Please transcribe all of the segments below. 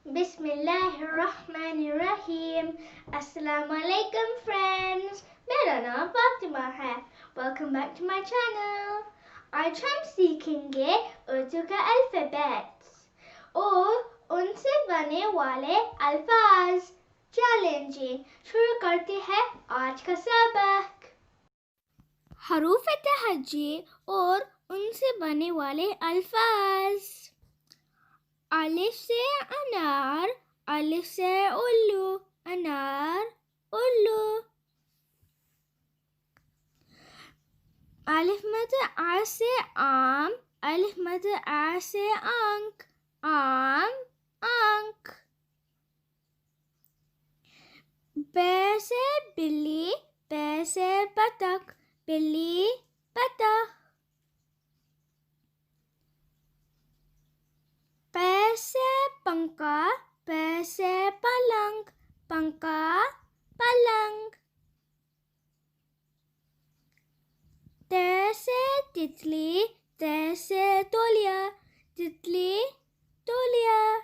बिस्मिल्लाहिर्रहमानिर्रहीम। अस्सलाम वालेकुम फ्रेंड्स, मेरा नाम फातिमा है। Welcome back to my channel. आज हम सीखेंगे उर्दू का अल्फाबेट्स और उनसे बने वाले अल्फाज। चैलेंजिंग। शुरू करते हैं आज का सबक। हरूफ तहजी और उनसे बने वाले अल्फाज। अलिफ से अनार, अलिफ से उल्लू, अनार उल्लू। अलिफ मद आ से आम, अलिफ मद आ से अंक, आम अंक। बे से बिल्ली, बे से बतख, बिल्ली बतख। पे से पंखा, पे से पलंग, पंखा पलंग। ते से तितली, ते से तौलिया, तितली तौलिया।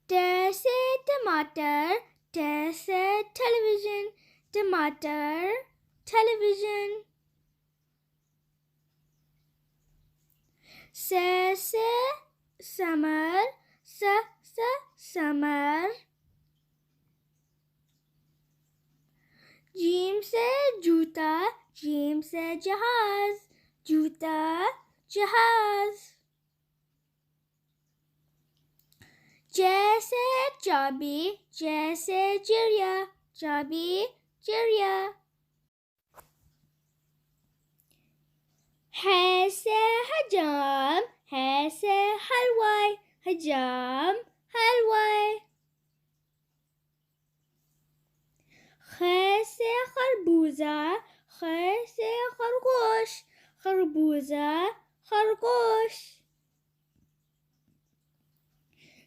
टे से टमाटर, टे से टेलीविजन, टमाटर टेलीविजन। से समर, समर। जीम से जूता, जीम से जहाज, जूता जहाज। जैसे चाबी, जैसे चिड़िया, चाबी चिड़िया। है से हजाम, है से हलवाई, हजाम हलवाई। खे से खरबूजा, खे से खरगोश, खरबूजा खरगोश।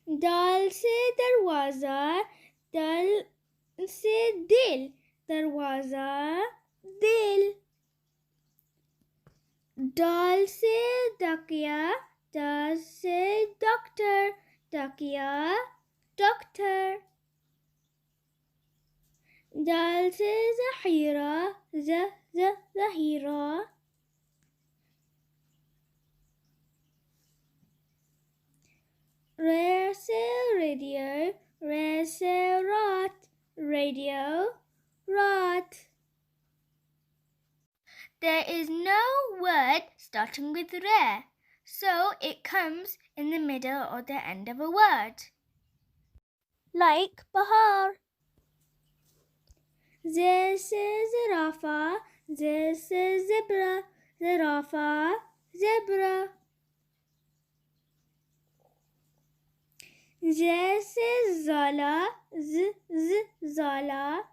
दाल से दरवाजा, दल से दिल, दरवाजा दिल। दाल से तकिया, दाल से डॉक्टर, तकिया डॉक्टर। दाल से ज़हीरा, ज़हीरा। रे से रेडियो, रे से रात, रेडियो रात। There is no word starting with re, so it comes in the middle or the end of a word. Like bahar. Z से zirafa, Z से zebra, zirafa zebra. Z से zala, zala.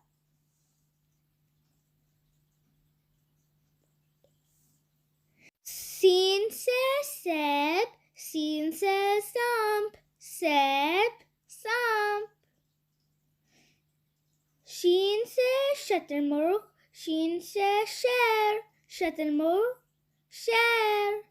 सीन से सेब, scene से सांप, सेब सांप। शीन से शतरमुर्ग, शीन से शेर, शतरमुर्ग शेर।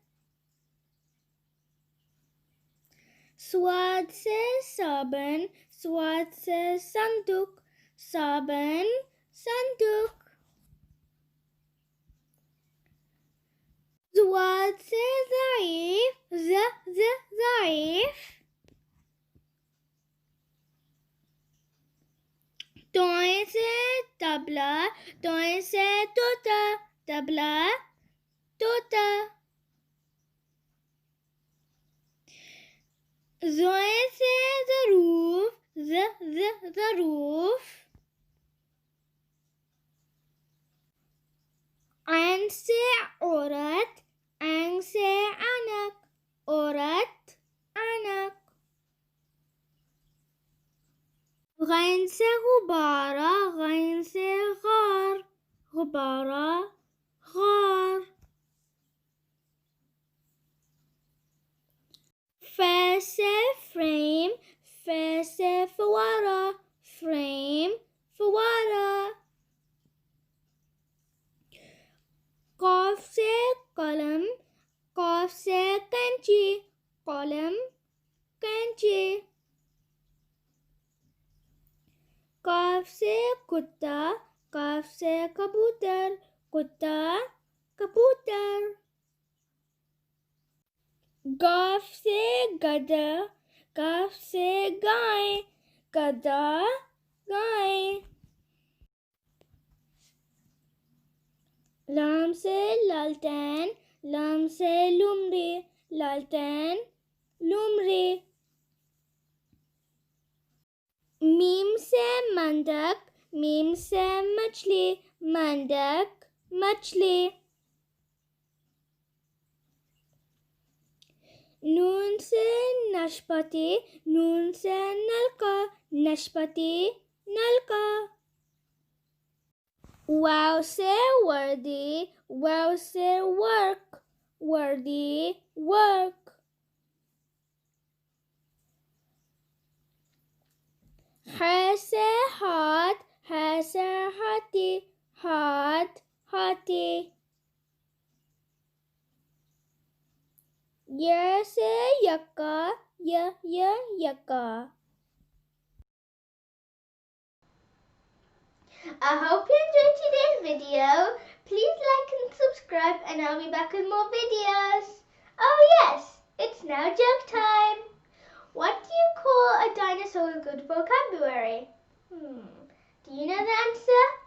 स्वाद से साबन, स्वाद से संदूक, साबन संदूक। ज़वाद से ज़ईफ, ज़ईफ। तोय से तबला, तोय से तोता, तबला तोता। ज़ोय से ज़रूफ, ज़रूफ। ऐन से औरत, ऐन से अनक, औरत अनक। गैन से गुब्बारा, गैन से गार, गुब्बारा गार। फे से फ्रेम, फे से फवारा, फ्रेम फवारा। कैंची, कलम, कैंची। काफ से कुत्ता, काफ से कबूतर, कुत्ता, कबूतर। गाफ से गधा, गाफ से गाय, गधा, गाय। लाम से लालटेन, लाम से लुमरी, लालटेन, लुमरी। मीम से मंडक, मीम से मछली, मंडक, मछली। नून से नाशपाती, नून से नलका, नाशपाती, नलका। वाव से वर्दी, वाव से वर्क, वर्दी, वर्क। है से हाथ, है से हाथी, हाथ, हाथी। य से यक्का, यक्का। I hope you enjoyed today's video. Please like and subscribe and I'll be back with more videos. Oh yes, it's now joke time. What do you call a dinosaur with good vocabulary? Do you know the answer?